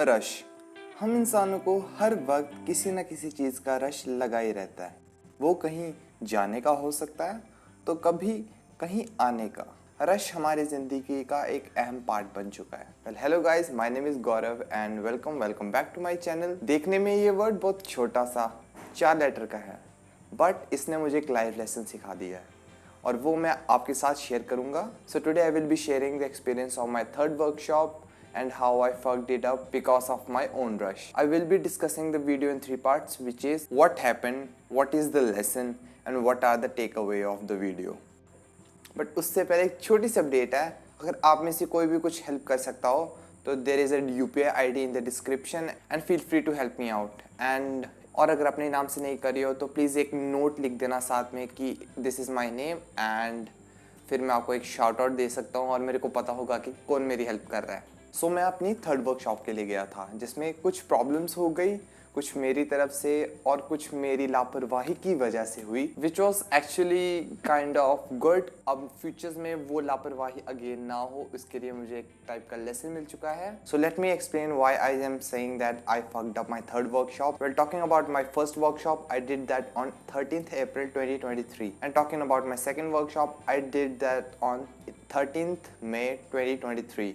Rush. हम इंसानों को हर वक्त किसी न किसी चीज़ का रश लगा ही रहता है। वो कहीं जाने का हो सकता है तो कभी कहीं आने का। रश हमारी ज़िंदगी का एक अहम पार्ट बन चुका है। Well hello guys, my name is Gaurav and welcome back to my channel. देखने में ये वर्ड बहुत छोटा सा 4 लेटर का है, बट इसने मुझे एक लाइफ लेसन सिखा दिया है और वो मैं आपके साथ शेयर करूंगा। So today I will be sharing the experience of my third workshop and how I fucked it up because of my own rush. I will be discussing the video in 3 parts, which is what happened, what is the lesson and what are the takeaway of the video. But उससे पहले एक छोटी सी update है। अगर आप में से कोई भी कुछ हेल्प कर सकता हो तो there is a UPI ID in the description and feel free to help me out. And और अगर अपने नाम से नहीं करी हो तो प्लीज़ एक नोट लिख देना साथ में कि this is my name, and फिर मैं आपको एक शाउट आउट दे सकता हूँ और मेरे को पता होगा कि कौन मेरी हेल्प कर रहा है। सो मैं अपनी थर्ड वर्कशॉप के लिए गया था जिसमें कुछ प्रॉब्लम्स हो गई, कुछ मेरी तरफ से और कुछ मेरी लापरवाही की वजह से हुई, which was actually kind of good. अब फ्यूचर्स में वो लापरवाही अगेन ना हो, इसके लिए मुझे एक टाइप का लेसन मिल चुका है। So let me explain why I am saying that I fucked up my third workshop. Well talking about my first workshop, I did that on 13th April 2023 and talking about my second workshop, I did that on 13th May 2023,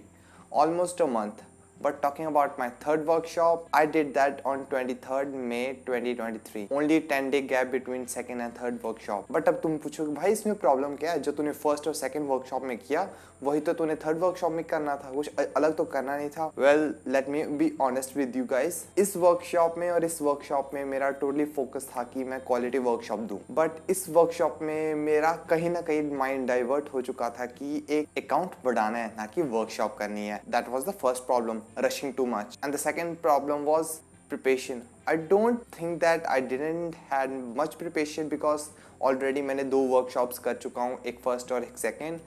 almost a month. But talking about my third workshop, I did that on 23rd May 2023. Only 10-day gap between second and third workshop. But अब तुम पूछोगे भाई इसमें problem क्या है? जो तूने first और सेकंड वर्कशॉप में किया वही तो तूने थर्ड वर्कशॉप में करना था, कुछ अलग तो करना नहीं था। Well let me be honest with you guys, इस वर्कशॉप में और इस वर्कशॉप में मेरा टोटली फोकस था कि मैं क्वालिटी वर्कशॉप दूं, बट इस वर्कशॉप में मेरा कहीं ना कहीं माइंड डाइवर्ट हो चुका था कि एक अकाउंट बढ़ाना है ना कि वर्कशॉप करनी है। That was the first problem, rushing too much. And the second problem was preparation. I don't think that I didn't had much preparation because already मैंने 2 workshops कर चुका हूँ, एक फर्स्ट और एक सेकेंड,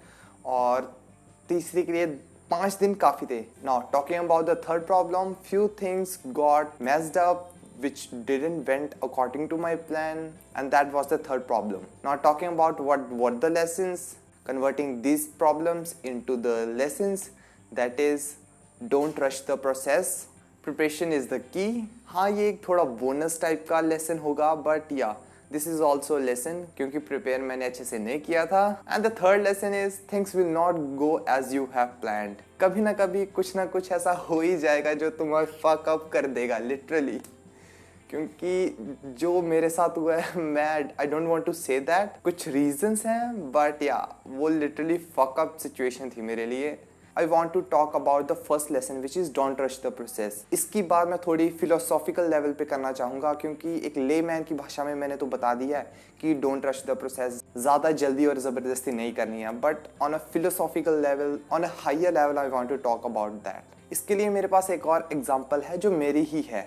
और तीसरी के लिए 5 दिन काफ़ी थे। Now talking about the third problem, few things got messed up which didn't went according to my plan, and that was the third problem. Now talking about what were the lessons, converting these problems into the lessons, that is don't rush the process, preparation is the key. हाँ ये एक थोड़ा bonus type का lesson होगा, but yeah this is also lesson क्योंकि prepare मैंने अच्छे से नहीं किया था। And the third lesson is things will not go as you have planned. कभी ना कभी कुछ ना कुछ ऐसा हो ही जाएगा जो तुम्हें फक अप कर देगा लिटरली, क्योंकि जो मेरे साथ हुआ है, मैं I don't want to say that, कुछ रीजंस हैं, बट या वो लिटरली फक अप सिचुएशन थी मेरे लिए। I want to talk about the first lesson which is don't rush the process. इसकी बात मैं थोड़ी philosophical level पे करना चाहूँगा क्योंकि एक layman की भाषा में मैंने तो बता दिया है कि don't rush the process, ज़्यादा जल्दी और ज़बरदस्ती नहीं करनी है, but on a philosophical level, on a higher level I want to talk about that. इसके लिए मेरे पास एक और एग्जाम्पल है जो मेरी ही है।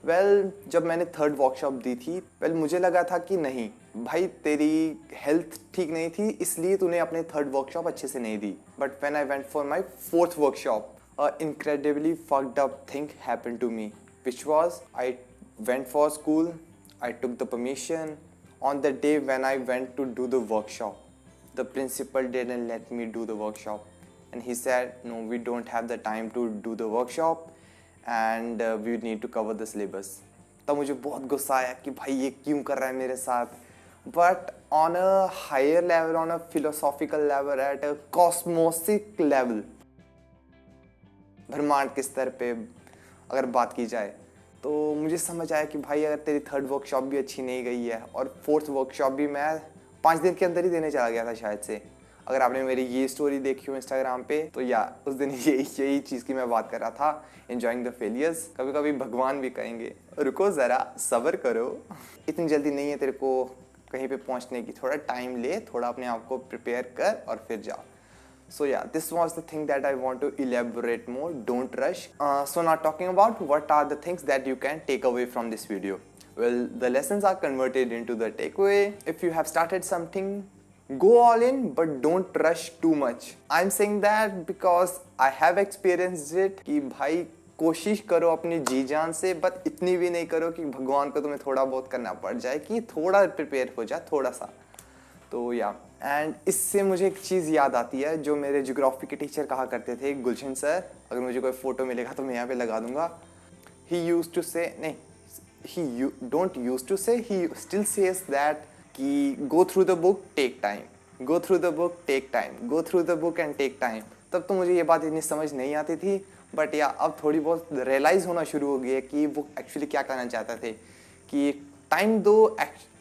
जब मैंने थर्ड वर्कशॉप दी थी, मुझे लगा था कि नहीं भाई तेरी हेल्थ ठीक नहीं थी इसलिए तूने अपने थर्ड वर्कशॉप अच्छे से नहीं दी। But when I went for my fourth workshop, a incredibly fucked up thing happened to me, which was I went for school, I took the permission on the day when I went to do the workshop, the principal didn't let me do the workshop and he said no we don't have the time to do the workshop and we need to cover the syllabus. तब मुझे बहुत गुस्सा आया कि भाई ये क्यों कर रहा है मेरे साथ। But on a higher level, on a philosophical level, at a cosmic level, ब्रह्मांड के स्तर पे अगर बात की जाए तो मुझे समझ आया कि भाई अगर तेरी थर्ड वर्कशॉप भी अच्छी नहीं गई है और फोर्थ वर्कशॉप भी मैं 5 दिन के अंदर ही देने चला गया था शायद से, अगर आपने मेरी ये स्टोरी देखी हो इंस्टाग्राम पे तो या उस दिन यही चीज़ की मैं बात कर रहा था, एंजॉइंग द फेलियर्स। कभी कभी भगवान भी कहेंगे रुको ज़रा सब्र करो, इतनी जल्दी नहीं है तेरे को कहीं पे पहुंचने की, थोड़ा टाइम ले, थोड़ा अपने आप को प्रिपेयर कर और फिर जाओ। So yeah, this was the thing that I want to elaborate more. Don't rush. So now talking about what are the things that you can take away from this video. Well, the lessons are converted into the takeaway. If you have started something, go all in, but don't rush too much. I'm saying that because I have experienced it कि भाई कोशिश करो अपनी जी जान से, but इतनी भी नहीं करो कि भगवान को तुम्हें थोड़ा बहुत करना पड़ जाए कि थोड़ा प्रिपेयर हो जाए थोड़ा सा। तो या एंड इससे मुझे एक चीज़ याद आती है जो मेरे ज्योग्राफी के टीचर कहा करते थे, गुलशन सर, अगर मुझे कोई फ़ोटो मिलेगा तो मैं यहाँ पे लगा दूंगा। he used to say, नहीं, he don't used to say, he still says that कि go through the book, take time, go through the book, take time, go through the book and take time। तब तो मुझे ये बात इतनी समझ नहीं आती थी, बट या अब थोड़ी बहुत रियलाइज़ होना शुरू हो गई है कि वो एक्चुअली क्या कहना चाहते थे, कि टाइम दो,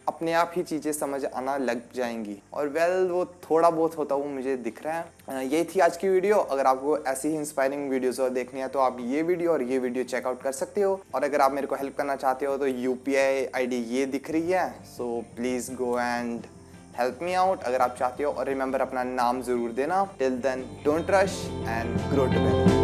अपने आप ही चीज़ें समझ आना लग जाएंगी। और वेल वो थोड़ा बहुत होता वो मुझे दिख रहा है। यही थी आज की वीडियो। अगर आपको ऐसी ही इंस्पायरिंग वीडियोस और देखनी है तो आप ये वीडियो और ये वीडियो चेकआउट कर सकते हो। और अगर आप मेरे को हेल्प करना चाहते हो तो UPI ID ये दिख रही है, so please go and help me out अगर आप चाहते हो। और रिमेंबर अपना नाम ज़रूर देना। Till then don't rush and grow together.